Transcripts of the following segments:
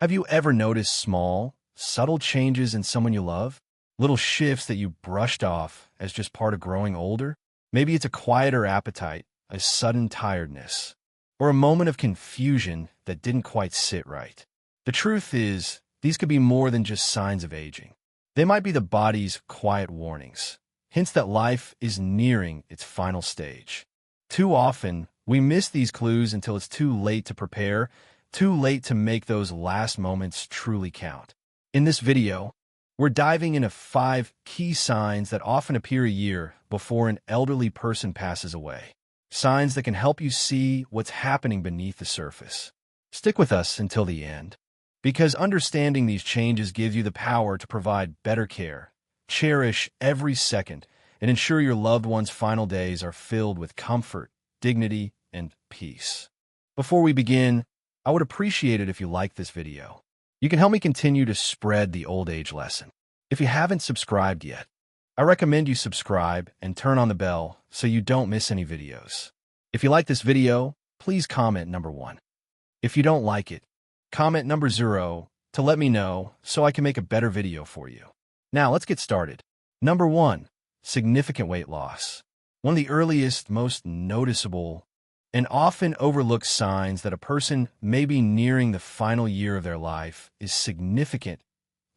Have you ever noticed small, subtle changes in someone you love? Little shifts that you brushed off as just part of growing older? Maybe it's a quieter appetite, a sudden tiredness, or a moment of confusion that didn't quite sit right. The truth is, these could be more than just signs of aging. They might be the body's quiet warnings, hints that life is nearing its final stage. Too often, we miss these clues until it's too late to prepare, too late to make those last moments truly count. In this video, we're diving into 5 key signs that often appear a year before an elderly person passes away. Signs that can help you see what's happening beneath the surface. Stick with us until the end, because understanding these changes gives you the power to provide better care, cherish every second, and ensure your loved one's final days are filled with comfort, dignity, and peace. Before we begin, I would appreciate it if you liked this video. You can help me continue to spread the old age lesson. If you haven't subscribed yet, I recommend you subscribe and turn on the bell so you don't miss any videos. If you like this video, please comment number 1. If you don't like it, comment number 0 to let me know so I can make a better video for you. Now let's get started. Number 1, significant weight loss. One of the earliest, most noticeable, and often overlooked signs that a person may be nearing the final year of their life is significant,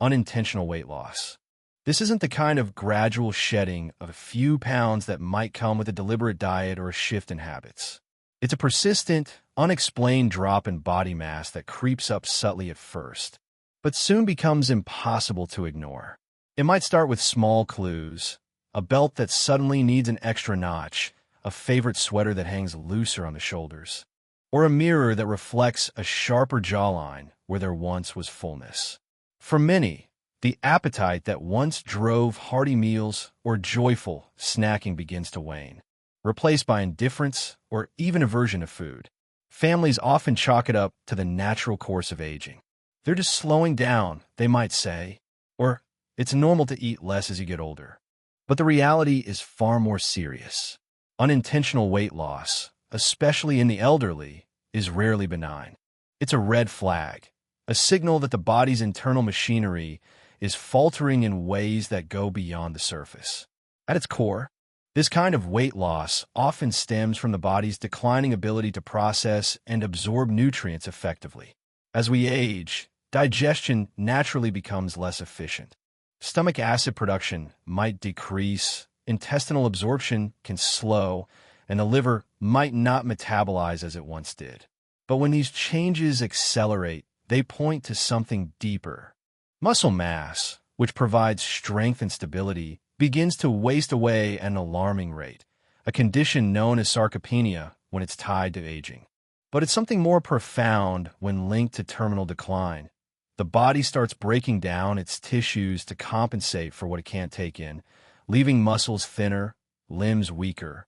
unintentional weight loss. This isn't the kind of gradual shedding of a few pounds that might come with a deliberate diet or a shift in habits. It's a persistent, unexplained drop in body mass that creeps up subtly at first, but soon becomes impossible to ignore. It might start with small clues, a belt that suddenly needs an extra notch, a favorite sweater that hangs looser on the shoulders, or a mirror that reflects a sharper jawline where there once was fullness. For many, the appetite that once drove hearty meals or joyful snacking begins to wane, replaced by indifference or even aversion to food. Families often chalk it up to the natural course of aging. They're just slowing down, they might say, or it's normal to eat less as you get older. But the reality is far more serious. Unintentional weight loss, especially in the elderly, is rarely benign. It's a red flag, a signal that the body's internal machinery is faltering in ways that go beyond the surface. At its core, this kind of weight loss often stems from the body's declining ability to process and absorb nutrients effectively. As we age, digestion naturally becomes less efficient. Stomach acid production might decrease, intestinal absorption can slow, and the liver might not metabolize as it once did. But when these changes accelerate, they point to something deeper. Muscle mass, which provides strength and stability, begins to waste away at an alarming rate, a condition known as sarcopenia when it's tied to aging. But it's something more profound when linked to terminal decline. The body starts breaking down its tissues to compensate for what it can't take in, leaving muscles thinner, limbs weaker,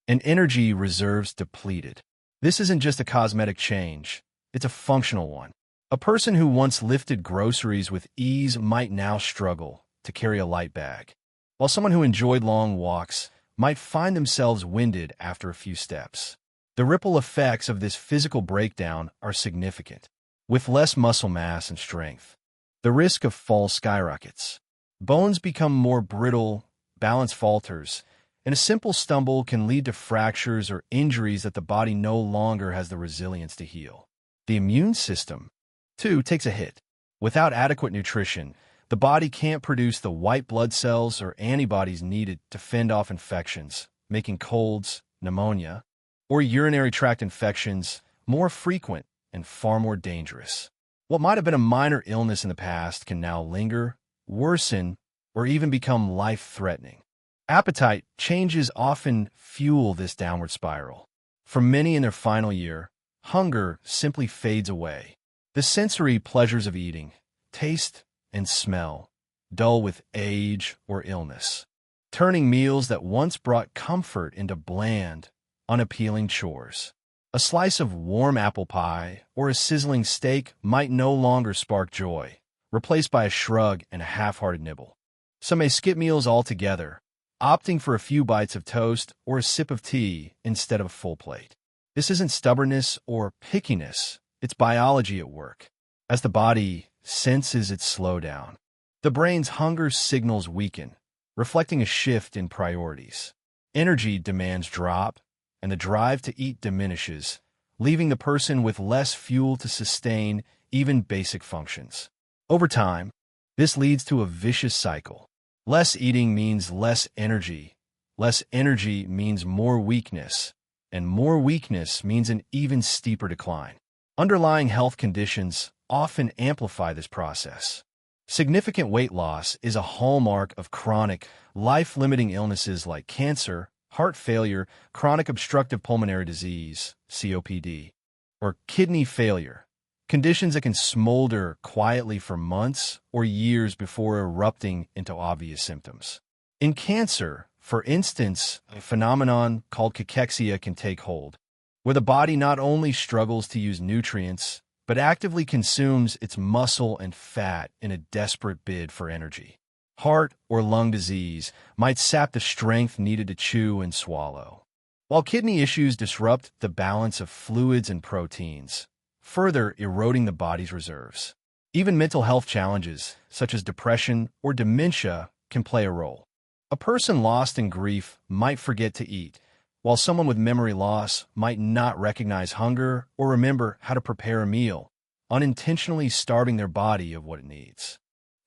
and energy reserves depleted. This isn't just a cosmetic change, it's a functional one. A person who once lifted groceries with ease might now struggle to carry a light bag, while someone who enjoyed long walks might find themselves winded after a few steps. The ripple effects of this physical breakdown are significant. With less muscle mass and strength, the risk of fall skyrockets. Bones become more brittle, balance falters, and a simple stumble can lead to fractures or injuries that the body no longer has the resilience to heal. The immune system, too, takes a hit. Without adequate nutrition, the body can't produce the white blood cells or antibodies needed to fend off infections, making colds, pneumonia, or urinary tract infections more frequent and far more dangerous. What might have been a minor illness in the past can now linger, worsen, or even become life-threatening. Appetite changes often fuel this downward spiral. For many in their final year, hunger simply fades away. The sensory pleasures of eating, taste and smell, dull with age or illness, turning meals that once brought comfort into bland, unappealing chores. A slice of warm apple pie or a sizzling steak might no longer spark joy, replaced by a shrug and a half-hearted nibble. Some may skip meals altogether, opting for a few bites of toast or a sip of tea instead of a full plate. This isn't stubbornness or pickiness, it's biology at work. As the body senses its slowdown, the brain's hunger signals weaken, reflecting a shift in priorities. Energy demands drop, and the drive to eat diminishes, leaving the person with less fuel to sustain even basic functions. Over time, this leads to a vicious cycle. Less eating means less energy means more weakness, and more weakness means an even steeper decline. Underlying health conditions often amplify this process. Significant weight loss is a hallmark of chronic, life-limiting illnesses like cancer, heart failure, chronic obstructive pulmonary disease, COPD, or kidney failure, conditions that can smolder quietly for months or years before erupting into obvious symptoms. In cancer, for instance, a phenomenon called cachexia can take hold, where the body not only struggles to use nutrients, but actively consumes its muscle and fat in a desperate bid for energy. Heart or lung disease might sap the strength needed to chew and swallow, while kidney issues disrupt the balance of fluids and proteins, further eroding the body's reserves. Even mental health challenges, such as depression or dementia, can play a role. A person lost in grief might forget to eat, while someone with memory loss might not recognize hunger or remember how to prepare a meal, unintentionally starving their body of what it needs.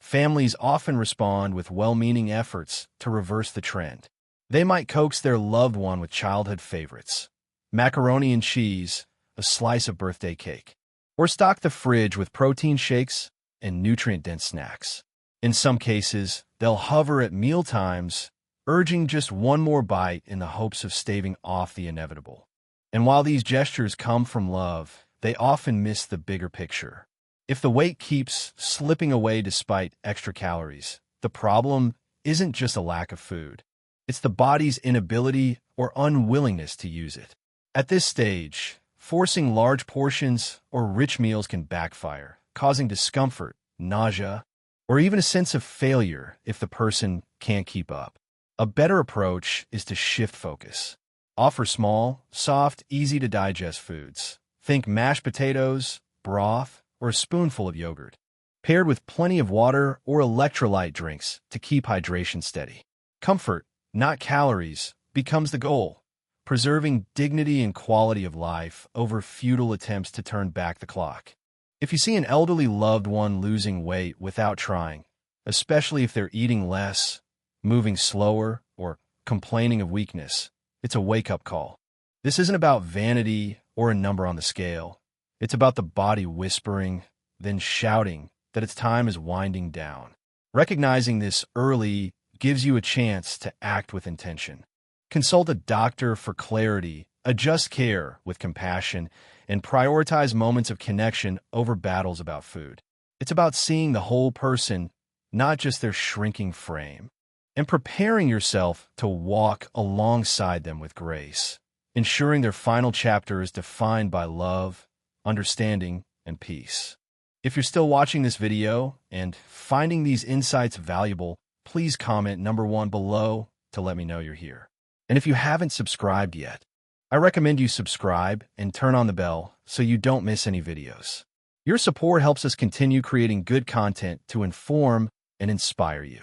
Families often respond with well-meaning efforts to reverse the trend. They might coax their loved one with childhood favorites, macaroni and cheese, a slice of birthday cake, or stock the fridge with protein shakes and nutrient-dense snacks. In some cases, they'll hover at mealtimes, urging just one more bite in the hopes of staving off the inevitable. And while these gestures come from love, they often miss the bigger picture. If the weight keeps slipping away despite extra calories, the problem isn't just a lack of food. It's the body's inability or unwillingness to use it. At this stage, forcing large portions or rich meals can backfire, causing discomfort, nausea, or even a sense of failure if the person can't keep up. A better approach is to shift focus. Offer small, soft, easy-to-digest foods. Think mashed potatoes, broth, or a spoonful of yogurt, paired with plenty of water or electrolyte drinks to keep hydration steady. Comfort, not calories, becomes the goal, preserving dignity and quality of life over futile attempts to turn back the clock. If you see an elderly loved one losing weight without trying, especially if they're eating less, moving slower, or complaining of weakness, it's a wake-up call. This isn't about vanity or a number on the scale. It's about the body whispering, then shouting that its time is winding down. Recognizing this early gives you a chance to act with intention. Consult a doctor for clarity, adjust care with compassion, and prioritize moments of connection over battles about food. It's about seeing the whole person, not just their shrinking frame, and preparing yourself to walk alongside them with grace, ensuring their final chapter is defined by love, understanding, and peace. If you're still watching this video and finding these insights valuable, please comment number 1 below to let me know you're here. And if you haven't subscribed yet, I recommend you subscribe and turn on the bell so you don't miss any videos. Your support helps us continue creating good content to inform and inspire you.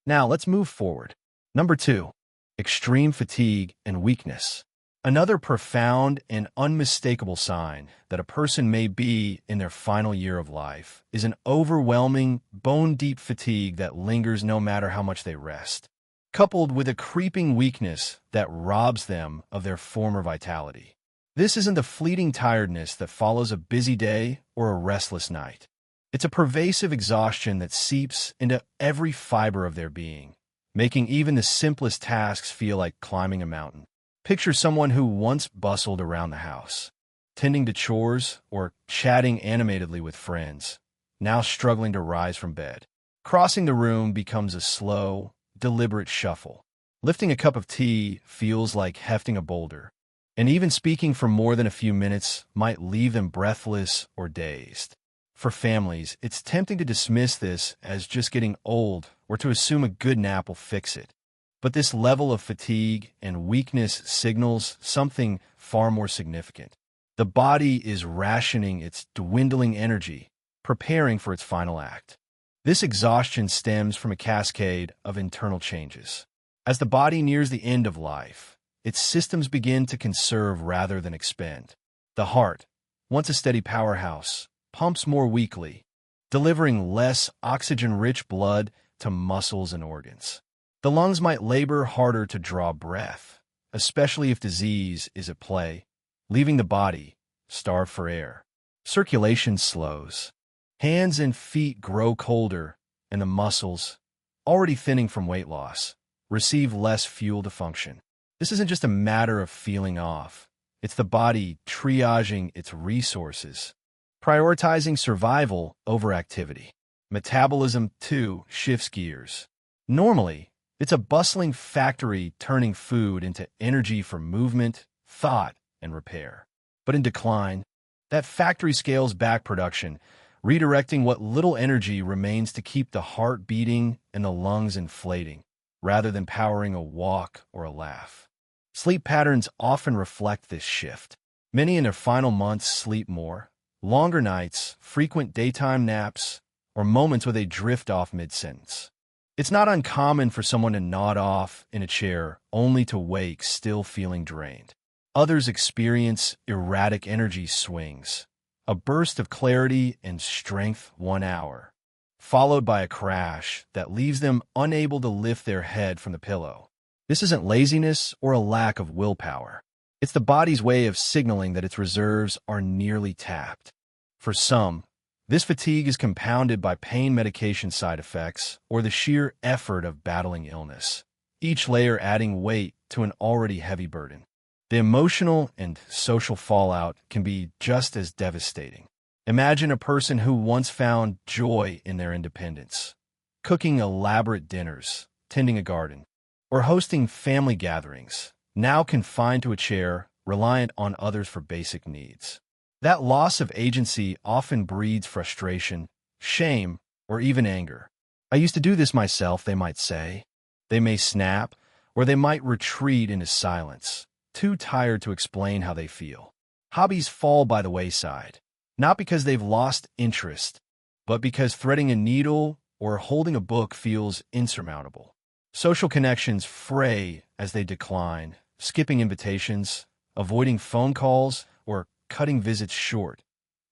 Now, let's move forward. Number 2, extreme fatigue and weakness. Another profound and unmistakable sign that a person may be in their final year of life is an overwhelming, bone-deep fatigue that lingers no matter how much they rest, coupled with a creeping weakness that robs them of their former vitality. This isn't the fleeting tiredness that follows a busy day or a restless night. It's a pervasive exhaustion that seeps into every fiber of their being, making even the simplest tasks feel like climbing a mountain. Picture someone who once bustled around the house, tending to chores or chatting animatedly with friends, now struggling to rise from bed. Crossing the room becomes a slow, deliberate shuffle. Lifting a cup of tea feels like hefting a boulder, and even speaking for more than a few minutes might leave them breathless or dazed. For families, it's tempting to dismiss this as just getting old or to assume a good nap will fix it. But this level of fatigue and weakness signals something far more significant. The body is rationing its dwindling energy, preparing for its final act. This exhaustion stems from a cascade of internal changes. As the body nears the end of life, its systems begin to conserve rather than expend. The heart, once a steady powerhouse, pumps more weakly, delivering less oxygen-rich blood to muscles and organs. The lungs might labor harder to draw breath, especially if disease is at play, leaving the body starved for air. Circulation slows. Hands and feet grow colder, and the muscles, already thinning from weight loss, receive less fuel to function. This isn't just a matter of feeling off. It's the body triaging its resources, prioritizing survival over activity. Metabolism, too, shifts gears. Normally, it's a bustling factory turning food into energy for movement, thought, and repair. But in decline, that factory scales back production, redirecting what little energy remains to keep the heart beating and the lungs inflating, rather than powering a walk or a laugh. Sleep patterns often reflect this shift. Many in their final months sleep more, longer nights, frequent daytime naps, or moments where they drift off mid-sentence. It's not uncommon for someone to nod off in a chair only to wake still feeling drained. Others experience erratic energy swings, a burst of clarity and strength 1 hour, followed by a crash that leaves them unable to lift their head from the pillow. This isn't laziness or a lack of willpower. It's the body's way of signaling that its reserves are nearly tapped. For some, this fatigue is compounded by pain medication side effects or the sheer effort of battling illness, each layer adding weight to an already heavy burden. The emotional and social fallout can be just as devastating. Imagine a person who once found joy in their independence, cooking elaborate dinners, tending a garden, or hosting family gatherings, now confined to a chair, reliant on others for basic needs. That loss of agency often breeds frustration, shame, or even anger. I used to do this myself, they might say. They may snap, or they might retreat into silence, too tired to explain how they feel. Hobbies fall by the wayside, not because they've lost interest, but because threading a needle or holding a book feels insurmountable. Social connections fray as they decline, skipping invitations, avoiding phone calls, or cutting visits short,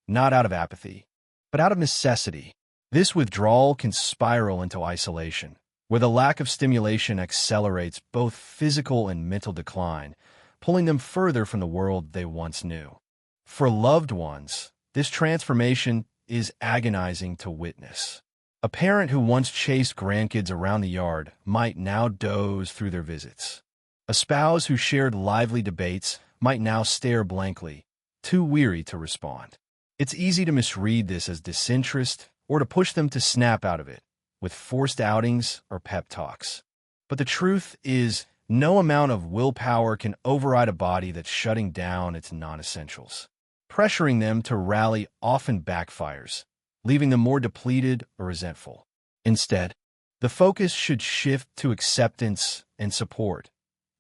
not out of apathy, but out of necessity. This withdrawal can spiral into isolation, where the lack of stimulation accelerates both physical and mental decline, pulling them further from the world they once knew. For loved ones, this transformation is agonizing to witness. A parent who once chased grandkids around the yard might now doze through their visits. A spouse who shared lively debates might now stare blankly, too weary to respond. It's easy to misread this as disinterest or to push them to snap out of it with forced outings or pep talks. But the truth is, no amount of willpower can override a body that's shutting down its non-essentials. Pressuring them to rally often backfires, leaving them more depleted or resentful. Instead, the focus should shift to acceptance and support,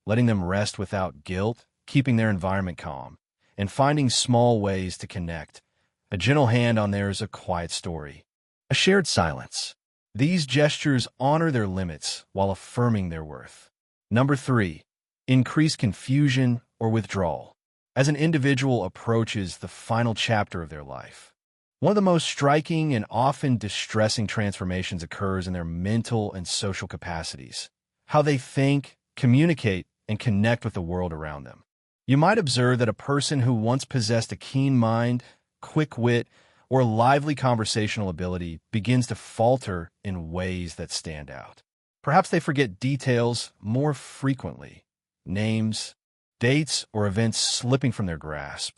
letting them rest without guilt, keeping their environment calm, and finding small ways to connect. A gentle hand on theirs, a quiet story, a shared silence. These gestures honor their limits while affirming their worth. Number 3, increase confusion or withdrawal. As an individual approaches the final chapter of their life, one of the most striking and often distressing transformations occurs in their mental and social capacities, how they think, communicate, and connect with the world around them. You might observe that a person who once possessed a keen mind, quick wit, or lively conversational ability begins to falter in ways that stand out. Perhaps they forget details more frequently, names, dates, or events slipping from their grasp,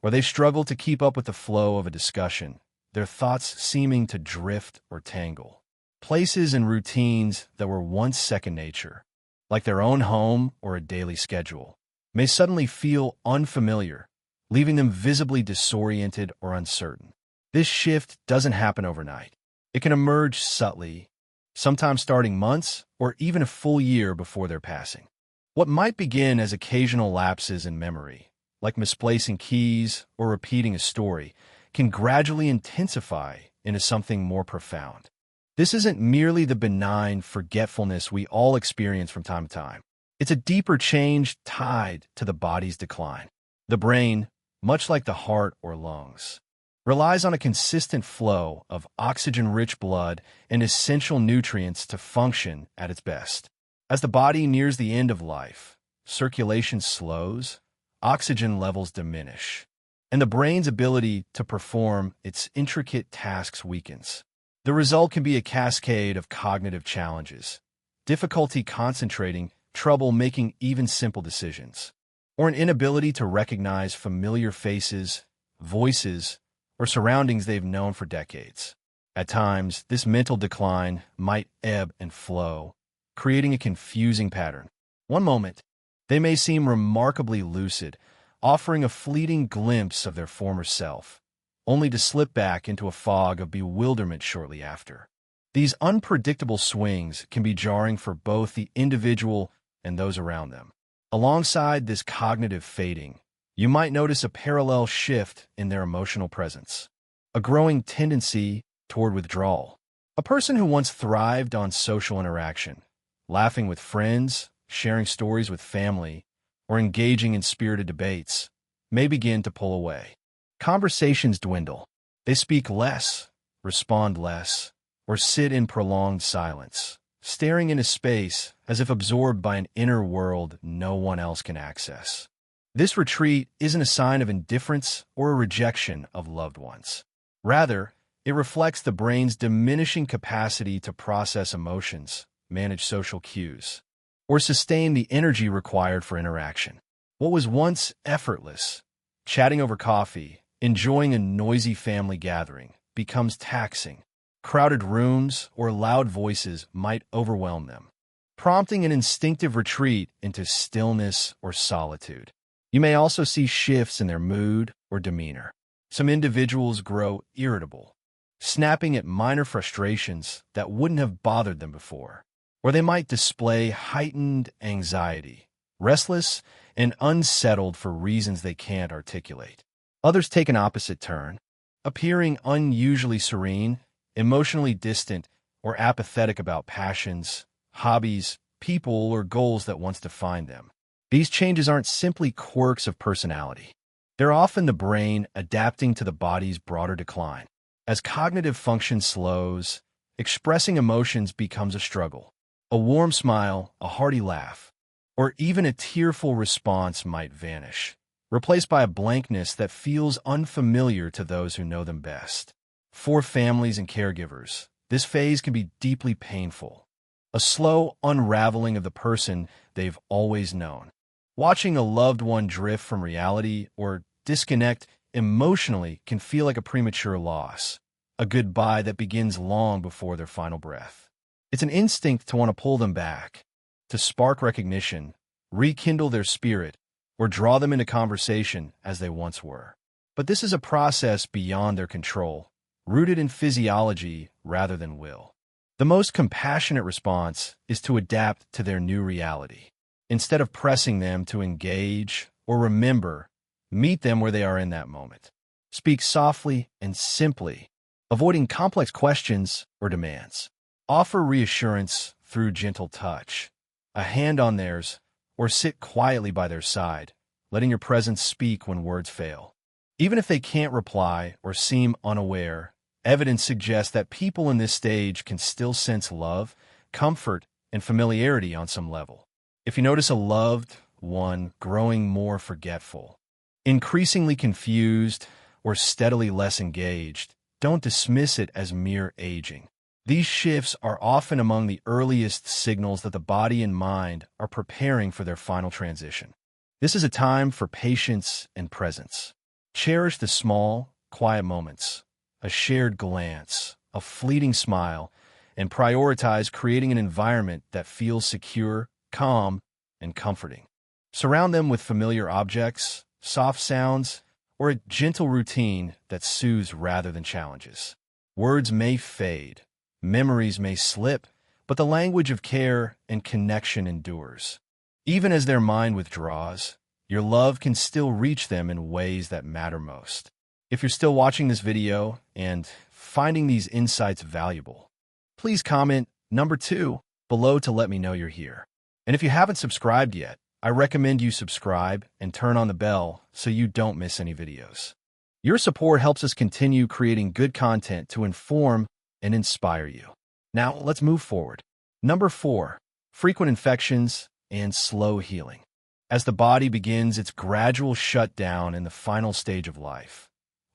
or they struggle to keep up with the flow of a discussion, their thoughts seeming to drift or tangle. Places and routines that were once second nature, like their own home or a daily schedule, may suddenly feel unfamiliar, leaving them visibly disoriented or uncertain. This shift doesn't happen overnight. It can emerge subtly, sometimes starting months or even a full year before their passing. What might begin as occasional lapses in memory, like misplacing keys or repeating a story, can gradually intensify into something more profound. This isn't merely the benign forgetfulness we all experience from time to time. It's a deeper change tied to the body's decline. The brain, much like the heart or lungs, relies on a consistent flow of oxygen-rich blood and essential nutrients to function at its best. As the body nears the end of life, circulation slows, oxygen levels diminish, and the brain's ability to perform its intricate tasks weakens. The result can be a cascade of cognitive challenges, difficulty concentrating, trouble making even simple decisions, or an inability to recognize familiar faces, voices, or surroundings they've known for decades. At times, this mental decline might ebb and flow, creating a confusing pattern. One moment, they may seem remarkably lucid, offering a fleeting glimpse of their former self, only to slip back into a fog of bewilderment shortly after. These unpredictable swings can be jarring for both the individual and those around them. Alongside this cognitive fading, you might notice a parallel shift in their emotional presence, a growing tendency toward withdrawal. A person who once thrived on social interaction, laughing with friends, sharing stories with family, or engaging in spirited debates, may begin to pull away. Conversations dwindle. They speak less, respond less, or sit in prolonged silence, staring into space as if absorbed by an inner world no one else can access. This retreat isn't a sign of indifference or a rejection of loved ones. Rather, it reflects the brain's diminishing capacity to process emotions, manage social cues, or sustain the energy required for interaction. What was once effortless, chatting over coffee, enjoying a noisy family gathering, becomes taxing. Crowded rooms or loud voices might overwhelm them, prompting an instinctive retreat into stillness or solitude. You may also see shifts in their mood or demeanor. Some individuals grow irritable, snapping at minor frustrations that wouldn't have bothered them before. Or they might display heightened anxiety, restless and unsettled for reasons they can't articulate. Others take an opposite turn, appearing unusually serene, emotionally distant, or apathetic about passions, hobbies, people, or goals that once defined them. These changes aren't simply quirks of personality. They're often the brain adapting to the body's broader decline. As cognitive function slows, expressing emotions becomes a struggle. A warm smile, a hearty laugh, or even a tearful response might vanish, replaced by a blankness that feels unfamiliar to those who know them best. For families and caregivers, this phase can be deeply painful, a slow unraveling of the person they've always known. Watching a loved one drift from reality or disconnect emotionally can feel like a premature loss, a goodbye that begins long before their final breath. It's an instinct to want to pull them back, to spark recognition, rekindle their spirit, or draw them into conversation as they once were. But this is a process beyond their control, rooted in physiology rather than will. The most compassionate response is to adapt to their new reality. Instead of pressing them to engage or remember, meet them where they are in that moment. Speak softly and simply, avoiding complex questions or demands. Offer reassurance through gentle touch, a hand on theirs, or sit quietly by their side, letting your presence speak when words fail. Even if they can't reply or seem unaware, evidence suggests that people in this stage can still sense love, comfort, and familiarity on some level. If you notice a loved one growing more forgetful, increasingly confused, or steadily less engaged, don't dismiss it as mere aging. These shifts are often among the earliest signals that the body and mind are preparing for their final transition. This is a time for patience and presence. Cherish the small, quiet moments, a shared glance, a fleeting smile, and prioritize creating an environment that feels secure, calm, and comforting. Surround them with familiar objects, soft sounds, or a gentle routine that soothes rather than challenges. Words may fade, memories may slip, but the language of care and connection endures. Even as their mind withdraws, your love can still reach them in ways that matter most. If you're still watching this video and finding these insights valuable. Please comment number 2 below to let me know you're here. And if you haven't subscribed yet, I recommend you subscribe and turn on the bell so you don't miss any videos. Your support helps us continue creating good content to inform and inspire you. Now, let's move forward. Number 4, frequent infections and slow healing. As the body begins its gradual shutdown in the final stage of life,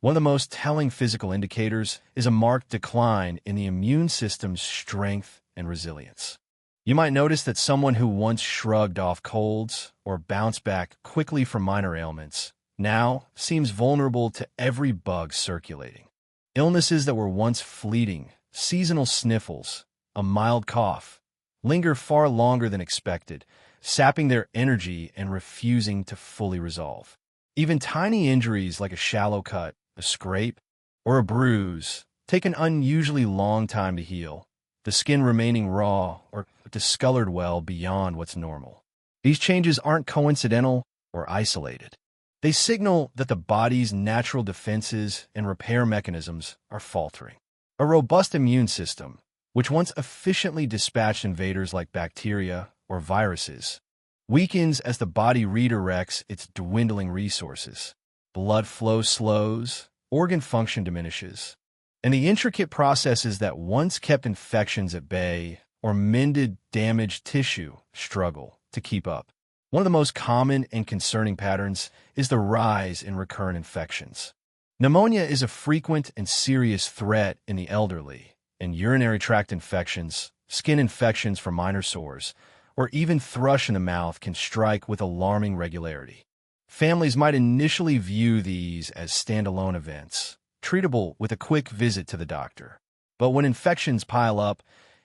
one of the most telling physical indicators is a marked decline in the immune system's strength and resilience. You might notice that someone who once shrugged off colds or bounced back quickly from minor ailments now seems vulnerable to every bug circulating. Illnesses that were once fleeting, seasonal sniffles, a mild cough, linger far longer than expected, sapping their energy and refusing to fully resolve. Even tiny injuries like a shallow cut, a scrape, or a bruise take an unusually long time to heal, the skin remaining raw or discolored well beyond what's normal. These changes aren't coincidental or isolated. They signal that the body's natural defenses and repair mechanisms are faltering. A robust immune system, which once efficiently dispatched invaders like bacteria or viruses, weakens as the body redirects its dwindling resources. Blood flow slows, organ function diminishes, and the intricate processes that once kept infections at bay or mended damaged tissue struggle to keep up. One of the most common and concerning patterns is the rise in recurrent infections. Pneumonia is a frequent and serious threat in the elderly, and urinary tract infections, skin infections from minor sores, or even thrush in the mouth can strike with alarming regularity. Families might initially view these as standalone events, treatable with a quick visit to the doctor. But when infections pile up,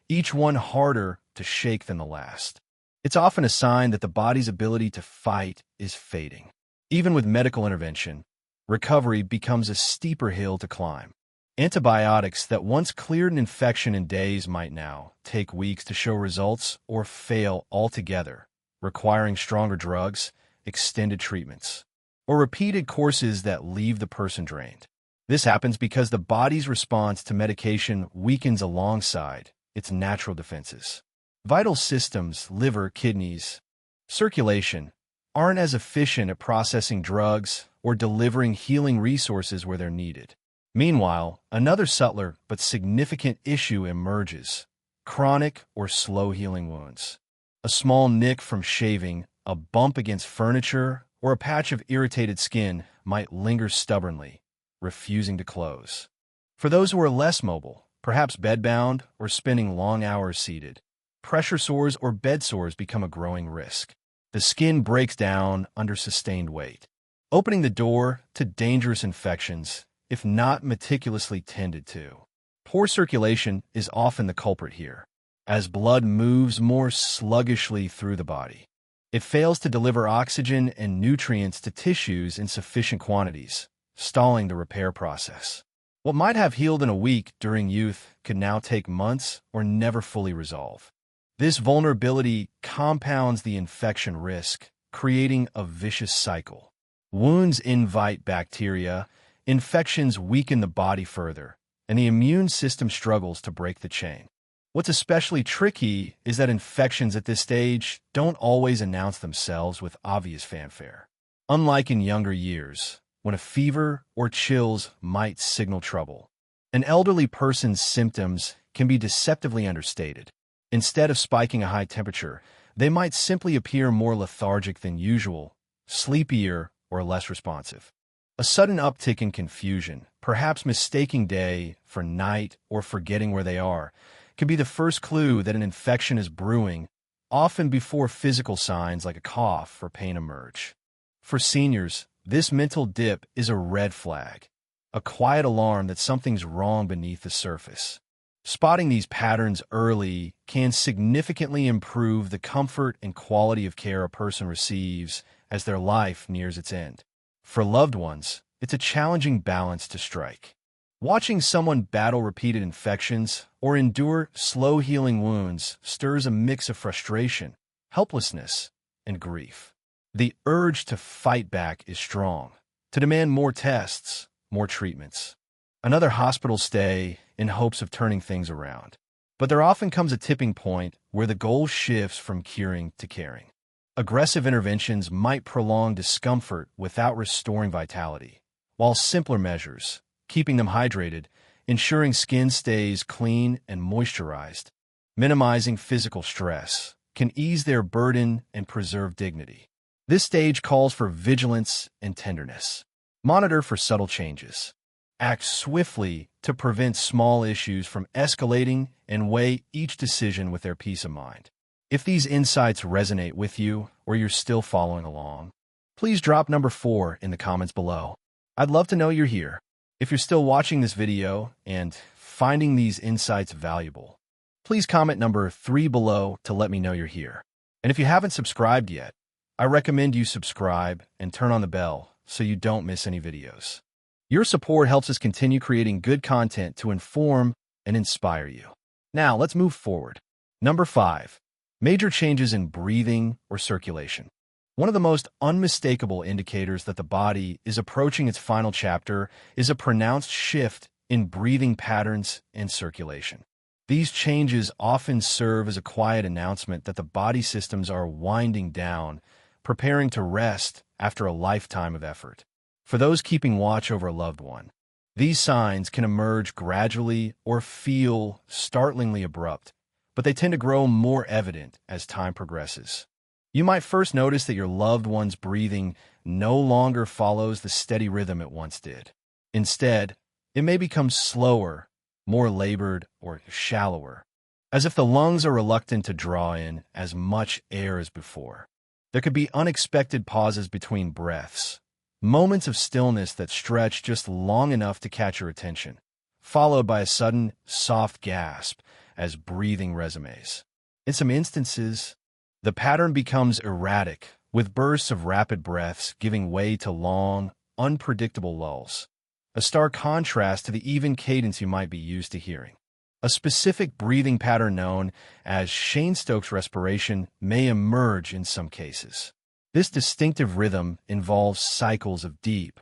each one harder to shake than the last, it's often a sign that the body's ability to fight is fading. Even with medical intervention, recovery becomes a steeper hill to climb. Antibiotics that once cleared an infection in days might now take weeks to show results or fail altogether, requiring stronger drugs, extended treatments, or repeated courses that leave the person drained. This happens because the body's response to medication weakens alongside its natural defenses. Vital systems, liver, kidneys, circulation, aren't as efficient at processing drugs or delivering healing resources where they're needed. Meanwhile, another subtler but significant issue emerges: chronic or slow-healing wounds. A small nick from shaving, a bump against furniture, or a patch of irritated skin might linger stubbornly, refusing to close. For those who are less mobile, perhaps bedbound or spending long hours seated, pressure sores or bed sores become a growing risk. The skin breaks down under sustained weight, opening the door to dangerous infections if not meticulously tended to. Poor circulation is often the culprit here, as blood moves more sluggishly through the body. It fails to deliver oxygen and nutrients to tissues in sufficient quantities, stalling the repair process. What might have healed in a week during youth could now take months or never fully resolve. This vulnerability compounds the infection risk, creating a vicious cycle. Wounds invite bacteria, infections weaken the body further, and the immune system struggles to break the chain. What's especially tricky is that infections at this stage don't always announce themselves with obvious fanfare. Unlike in younger years, when a fever or chills might signal trouble, an elderly person's symptoms can be deceptively understated. Instead of spiking a high temperature, they might simply appear more lethargic than usual, sleepier, or less responsive. A sudden uptick in confusion, perhaps mistaking day for night or forgetting where they are, can be the first clue that an infection is brewing, often before physical signs like a cough or pain emerge. For seniors, this mental dip is a red flag, a quiet alarm that something's wrong beneath the surface. Spotting these patterns early can significantly improve the comfort and quality of care a person receives as their life nears its end. For loved ones, it's a challenging balance to strike. Watching someone battle repeated infections or endure slow-healing wounds stirs a mix of frustration, helplessness, and grief. The urge to fight back is strong, to demand more tests, more treatments. Another hospital stay, in hopes of turning things around. But there often comes a tipping point where the goal shifts from curing to caring. Aggressive interventions might prolong discomfort without restoring vitality, while simpler measures, keeping them hydrated, ensuring skin stays clean and moisturized, minimizing physical stress, can ease their burden and preserve dignity. This stage calls for vigilance and tenderness. Monitor for subtle changes. Act swiftly to prevent small issues from escalating and weigh each decision with their peace of mind. If these insights resonate with you or you're still following along, please drop number 4 in the comments below. I'd love to know you're here. If you're still watching this video and finding these insights valuable, please comment number 3 below to let me know you're here. And if you haven't subscribed yet, I recommend you subscribe and turn on the bell so you don't miss any videos. Your support helps us continue creating good content to inform and inspire you. Now, let's move forward. Number 5. Major changes in breathing or circulation. One of the most unmistakable indicators that the body is approaching its final chapter is a pronounced shift in breathing patterns and circulation. These changes often serve as a quiet announcement that the body systems are winding down, preparing to rest after a lifetime of effort. For those keeping watch over a loved one, these signs can emerge gradually or feel startlingly abrupt, but they tend to grow more evident as time progresses. You might first notice that your loved one's breathing no longer follows the steady rhythm it once did. Instead, it may become slower, more labored, or shallower, as if the lungs are reluctant to draw in as much air as before. There could be unexpected pauses between breaths, moments of stillness that stretch just long enough to catch your attention, followed by a sudden, soft gasp as breathing resumes. In some instances, the pattern becomes erratic, with bursts of rapid breaths giving way to long, unpredictable lulls, a stark contrast to the even cadence you might be used to hearing. A specific breathing pattern known as Cheyne-Stokes respiration may emerge in some cases. This distinctive rhythm involves cycles of deep,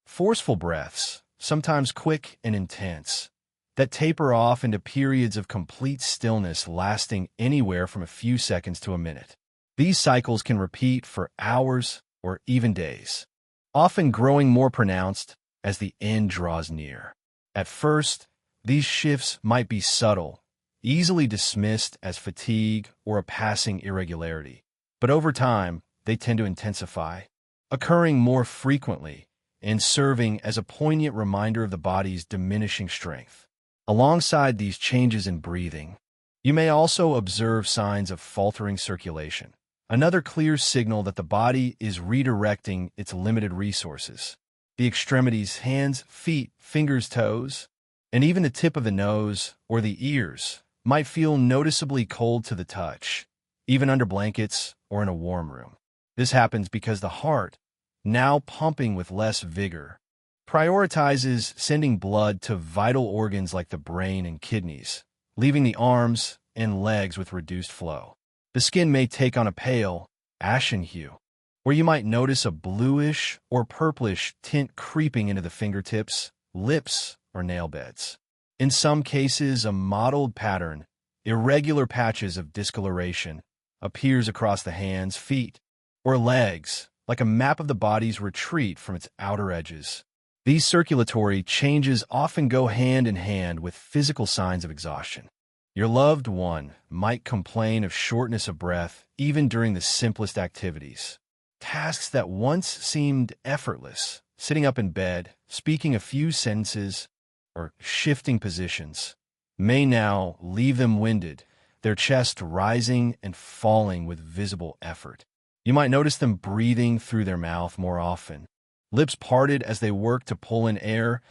forceful breaths, sometimes quick and intense, that taper off into periods of complete stillness lasting anywhere from a few seconds to a minute. These cycles can repeat for hours or even days, often growing more pronounced as the end draws near. At first, these shifts might be subtle, easily dismissed as fatigue or a passing irregularity, but over time, they tend to intensify, occurring more frequently and serving as a poignant reminder of the body's diminishing strength. Alongside these changes in breathing, you may also observe signs of faltering circulation, another clear signal that the body is redirecting its limited resources. The extremities, hands, feet, fingers, toes, and even the tip of the nose or the ears might feel noticeably cold to the touch, even under blankets or in a warm room. This happens because the heart, now pumping with less vigor, prioritizes sending blood to vital organs like the brain and kidneys, leaving the arms and legs with reduced flow. The skin may take on a pale, ashen hue, where you might notice a bluish or purplish tint creeping into the fingertips, lips, or nail beds. In some cases, a mottled pattern, irregular patches of discoloration, appears across the hands, feet, or legs, like a map of the body's retreat from its outer edges. These circulatory changes often go hand in hand with physical signs of exhaustion. Your loved one might complain of shortness of breath even during the simplest activities. Tasks that once seemed effortless, sitting up in bed, speaking a few sentences, or shifting positions, may now leave them winded, their chest rising and falling with visible effort. You might notice them breathing through their mouth more often, lips parted as they work to pull in air,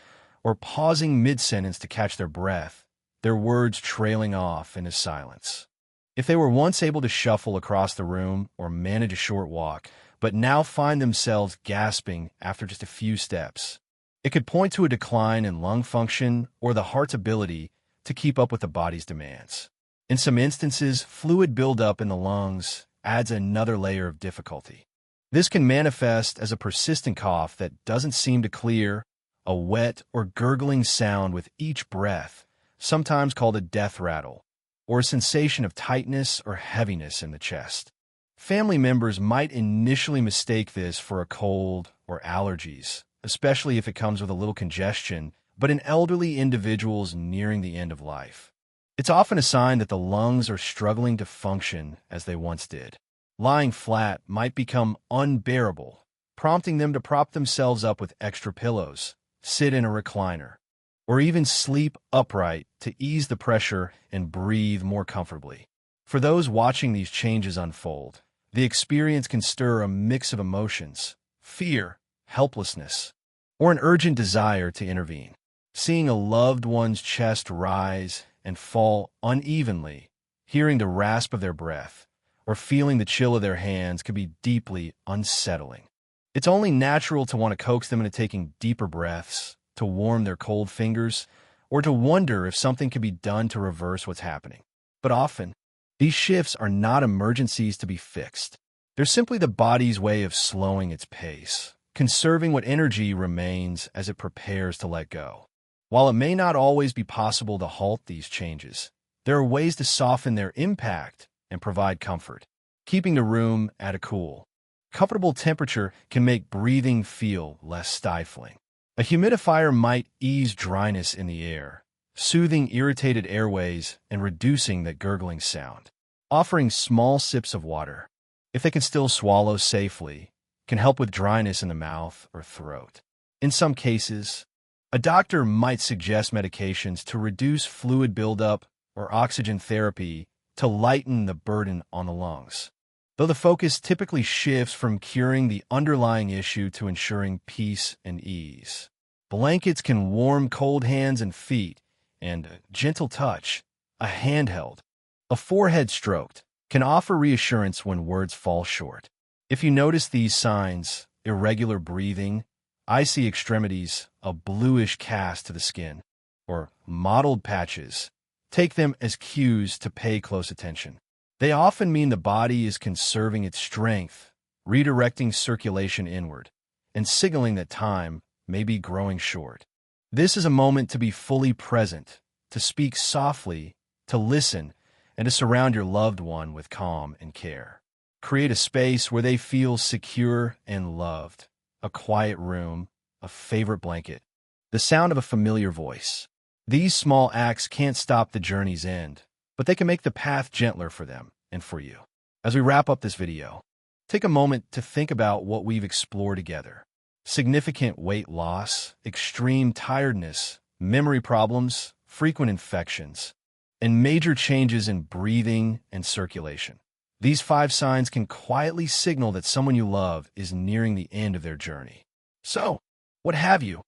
or pausing mid-sentence to catch their breath, their words trailing off into silence. If they were once able to shuffle across the room or manage a short walk, but now find themselves gasping after just a few steps, it could point to a decline in lung function or the heart's ability to keep up with the body's demands. In some instances, fluid buildup in the lungs adds another layer of difficulty. This can manifest as a persistent cough that doesn't seem to clear, a wet or gurgling sound with each breath, sometimes called a death rattle, or a sensation of tightness or heaviness in the chest. Family members might initially mistake this for a cold or allergies, especially if it comes with a little congestion, but in elderly individuals nearing the end of life, it's often a sign that the lungs are struggling to function as they once did. Lying flat might become unbearable, prompting them to prop themselves up with extra pillows, sit in a recliner, or even sleep upright to ease the pressure and breathe more comfortably. For those watching these changes unfold, the experience can stir a mix of emotions: fear, helplessness, or an urgent desire to intervene. Seeing a loved one's chest rise and fall unevenly, hearing the rasp of their breath, or feeling the chill of their hands can be deeply unsettling. It's only natural to want to coax them into taking deeper breaths, to warm their cold fingers, or to wonder if something can be done to reverse what's happening. But often, these shifts are not emergencies to be fixed. They're simply the body's way of slowing its pace, conserving what energy remains as it prepares to let go. While it may not always be possible to halt these changes, there are ways to soften their impact and provide comfort. Keeping the room at a cool, comfortable temperature can make breathing feel less stifling. A humidifier might ease dryness in the air, soothing irritated airways and reducing that gurgling sound. Offering small sips of water, if they can still swallow safely, can help with dryness in the mouth or throat. In some cases, a doctor might suggest medications to reduce fluid buildup or oxygen therapy to lighten the burden on the lungs, though the focus typically shifts from curing the underlying issue to ensuring peace and ease. Blankets can warm cold hands and feet, and a gentle touch, a handheld, a forehead stroked, can offer reassurance when words fall short. If you notice these signs, irregular breathing, icy extremities, a bluish cast to the skin, or mottled patches, take them as cues to pay close attention. They often mean the body is conserving its strength, redirecting circulation inward, and signaling that time may be growing short. This is a moment to be fully present, to speak softly, to listen, and to surround your loved one with calm and care. Create a space where they feel secure and loved. A quiet room, a favorite blanket, the sound of a familiar voice. These small acts can't stop the journey's end, but they can make the path gentler for them and for you. As we wrap up this video, take a moment to think about what we've explored together. Significant weight loss, extreme tiredness, memory problems, frequent infections, and major changes in breathing and circulation. These 5 signs can quietly signal that someone you love is nearing the end of their journey. So, what have you